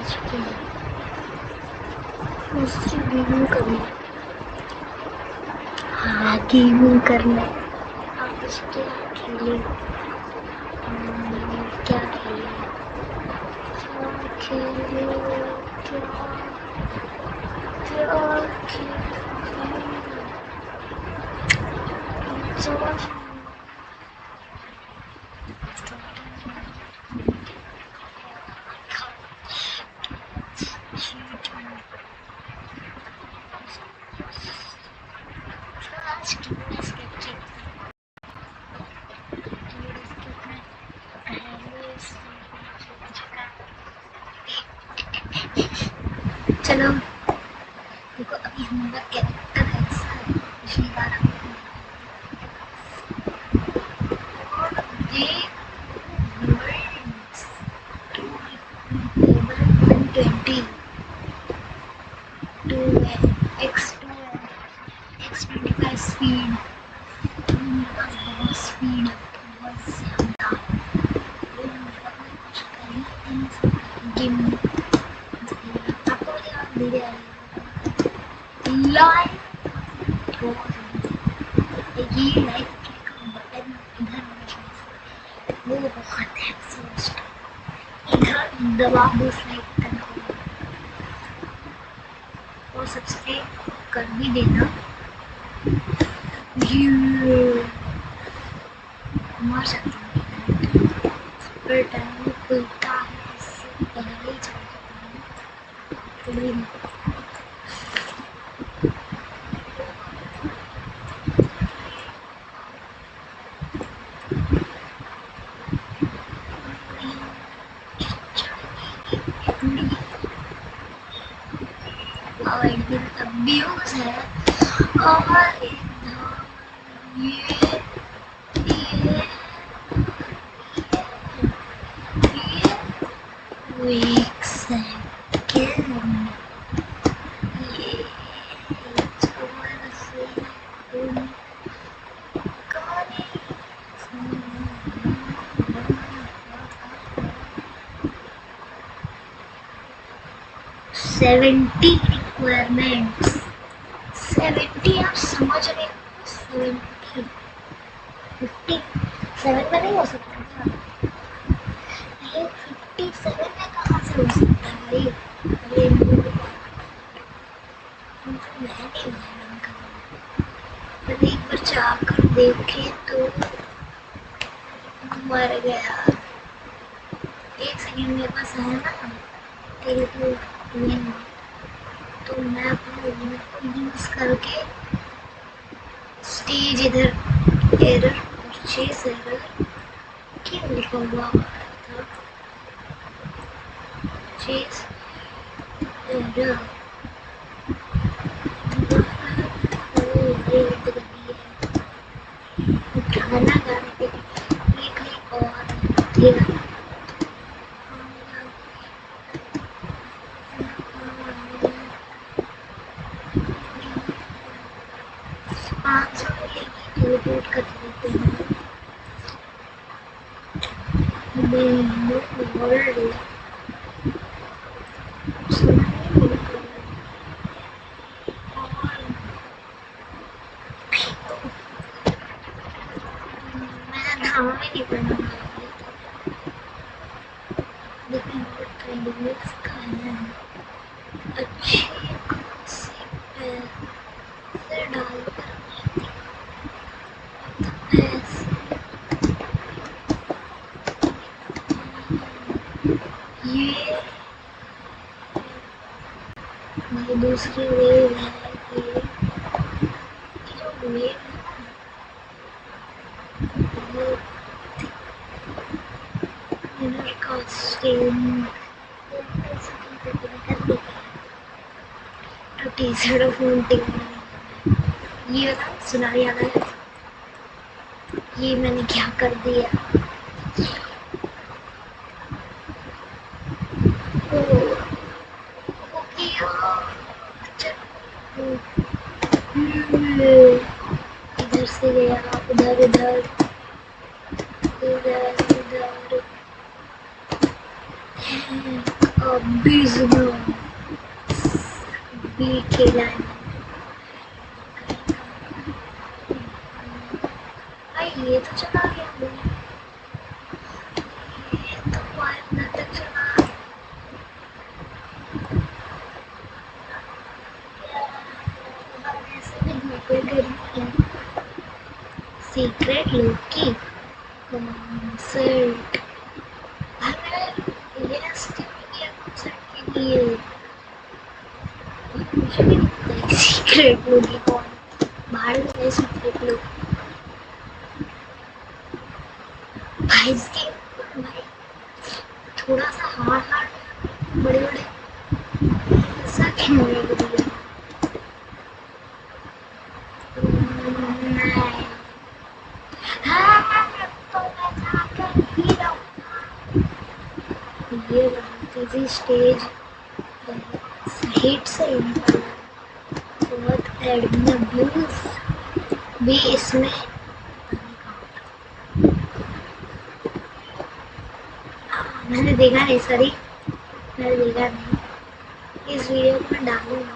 चुके हैं। मुझसे गेमिंग करनी, हाँ गेमिंग करना है। आप इस क्या खेलें, क्या खेलें, क्या खेलें, क्या क्या खेलें, समझ आज की स्केचिंग चलो देखो, अभी हमारा कैरेक्टर ऐसा है पिछली बार ये वर्ड्स 120 2 x2 x25 स्पीड, मेरे पास बहुत स्पीड है, बहुत ज़्यादा। कुछ कर ही नहीं सकता गेम में। आपको मुझे आप धीरे आ रही लाइक, ये लाइक का बटन इधर वो बहुत है, इधर दबा दो उस लाइक बटन को और सब्सक्राइब कर भी देना। ये मार सकते हैं पर टाइम खुलता है, इससे पहले ही चल जाता है। और इधर व्यूज है और ये एक सेकेंड, ये 70 रिक्वायरमेंट्स, 70 आप समझ रहे हो, 70 57 में नहीं हो सकता क्या? ये 57 में कहाँ से हो सकता है भाई? अरे मैंने एक बार जाकर देखे तो मर गया। एक सेकंड मेरे पास है ना तेरे को, तो मैं अपने को यूज करके स्टेज इधर एरर परचेज एरर क्यों लिखा हुआ था, परचेज एरर गाना गाने के लिए कहीं और थे। 500 रिपोर्ट कर देते हैं। वर्ल्ड मैं नाम ही नहीं पढ़ना, लेकिन बहुत ट्रेंडिंग में खाना है। अच्छे से पैसे डालकर ये दूसरी वेव है, ये जो वेव का स्टेम टीचर ये सुना याद है, ये मैंने क्या कर दिया। इधर से गया उधर, इधर इधर इधर बिजनो भी खेला है भाई। ये तो चला गया वो, ये तो वाइफ तक चला। ऐसे भी धूप गर्मी है। सीक्रेट लोकी कॉन्सर्ट, ये कॉन्सर्ट के लिए मुझे भी लगता है सीक्रेट लोगी कौन बाहर गए। सीक्रेट लोग भाई इसके भाई थोड़ा सा हार्ड हार्ड बड़े बड़े ऐसा क्यों है दिया। हाँ तो मैं जाकर ही रहूँगा। ये तीसरी स्टेज हिट से निकल बहुत एडमिन अब्यूज भी इसमें। मैंने देखा नहीं, सॉरी मैंने देखा नहीं। इस वीडियो को मैं डालूंगा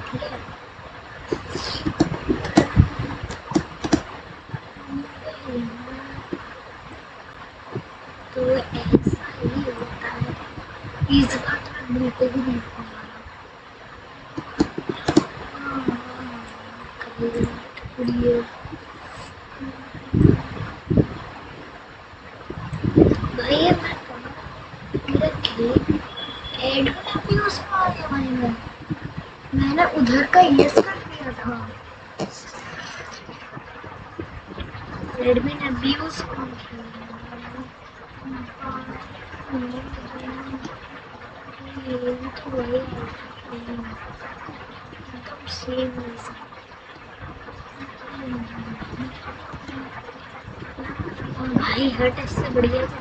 ठीक है। तो ऐसा ही होता है। इस बार तो मैं बिल्कुल भी नहीं भाई ये मैं मेरा गेम एड में भी उसमें आ गया भाई। मैंने उधर का यस कर दिया था। एडमिन अब्यूज कौन किया? ये तो वही एकदम सेम वैसा। भाई हट इससे बढ़िया तो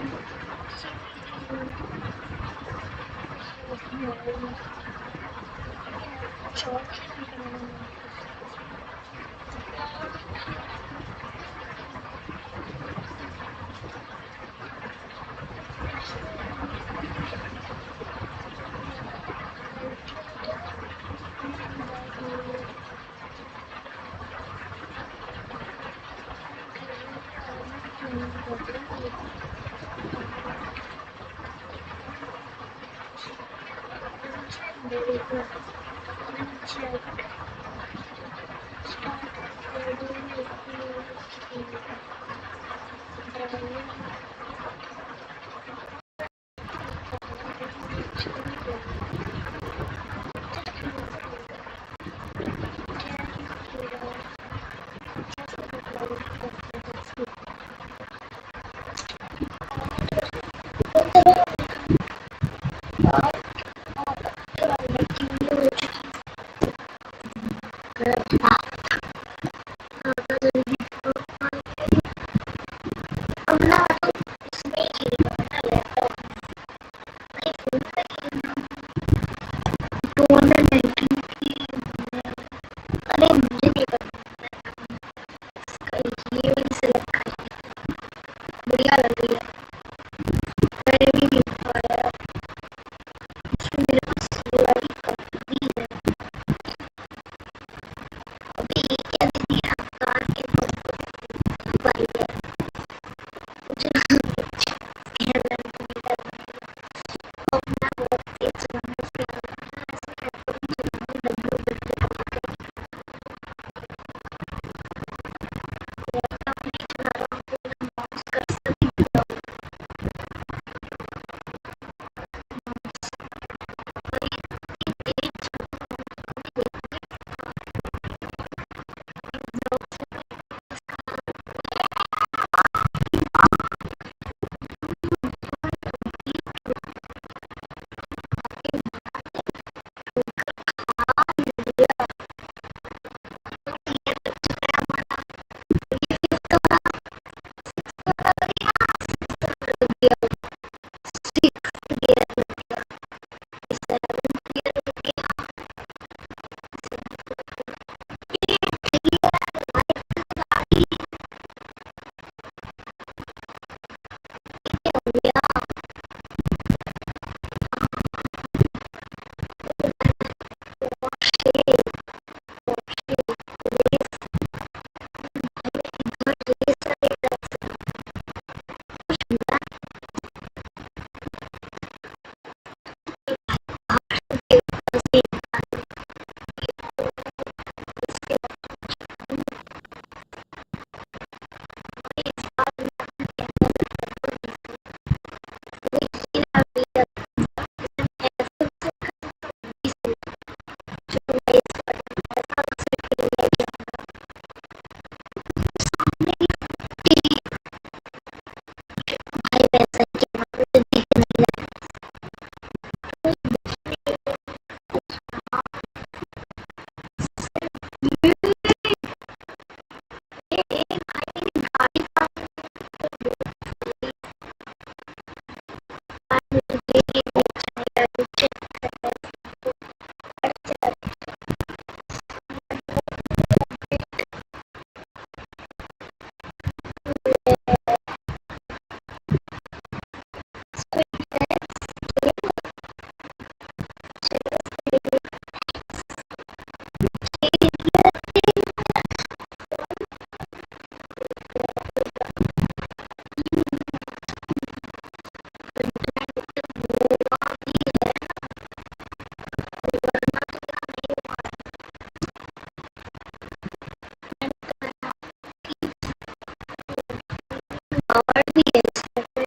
Yes, how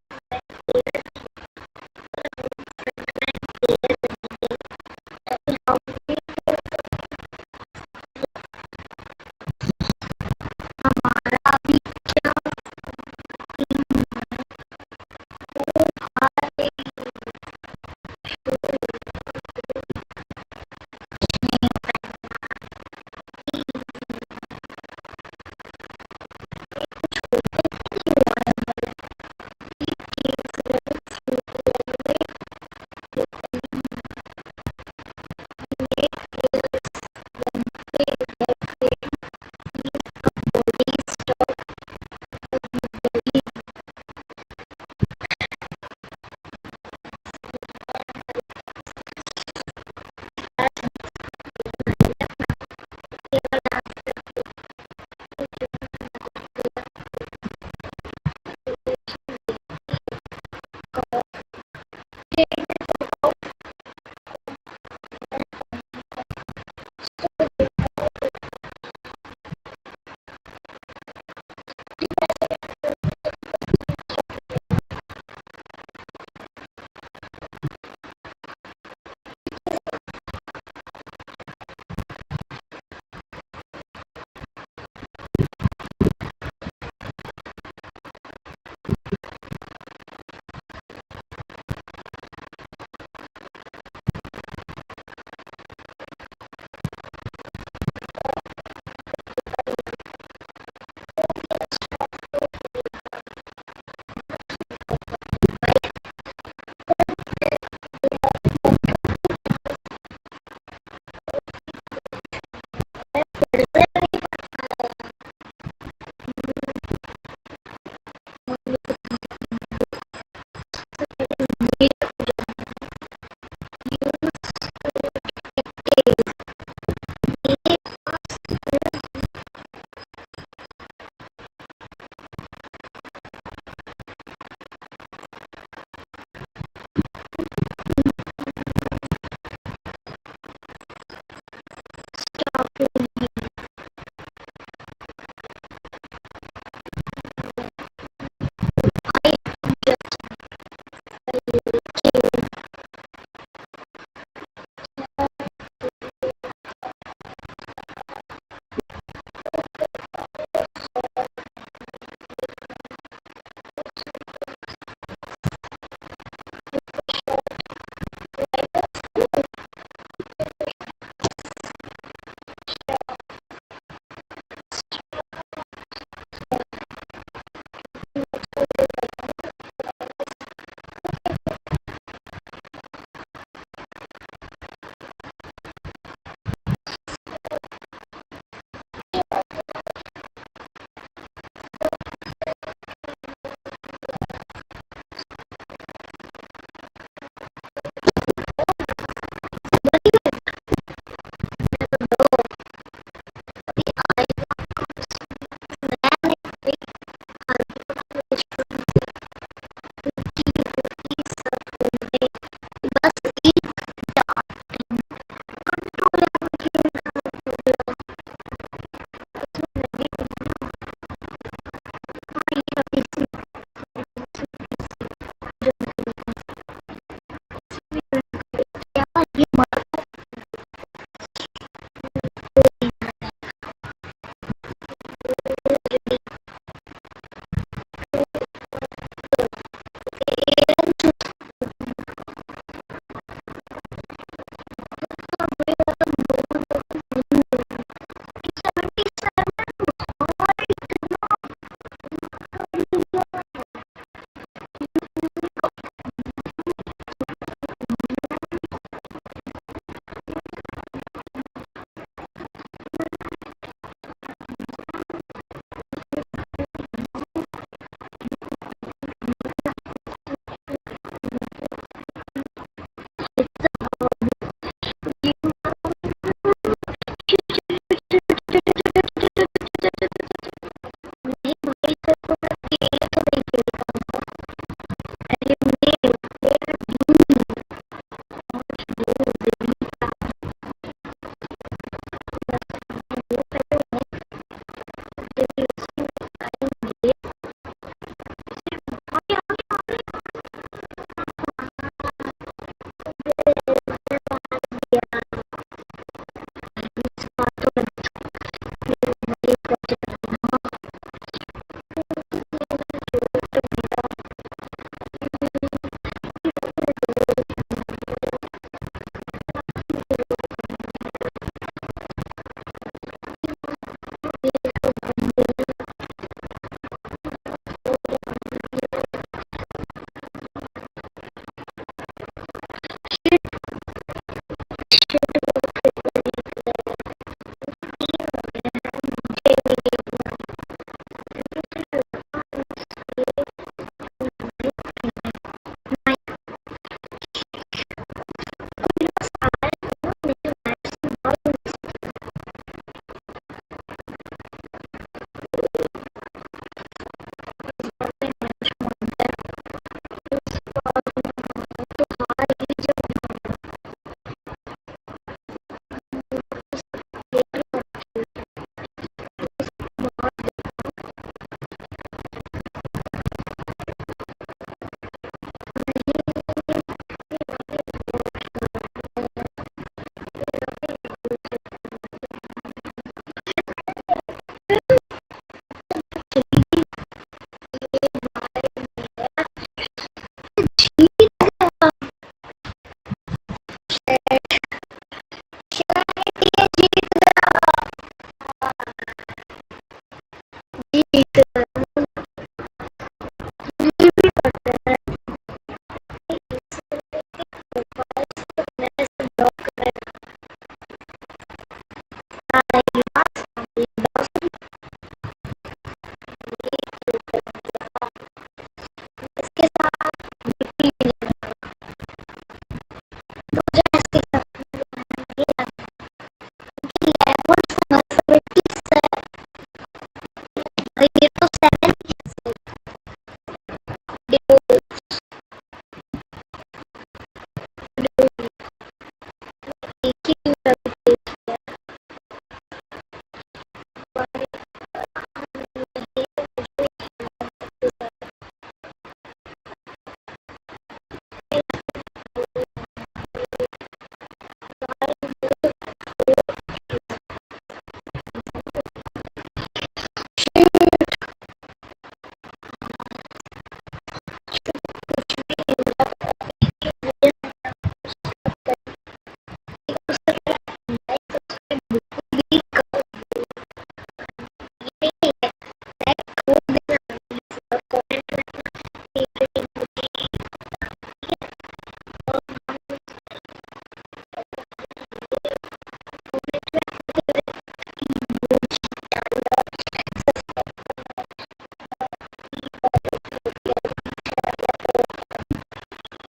हमारा भी क्या हमारे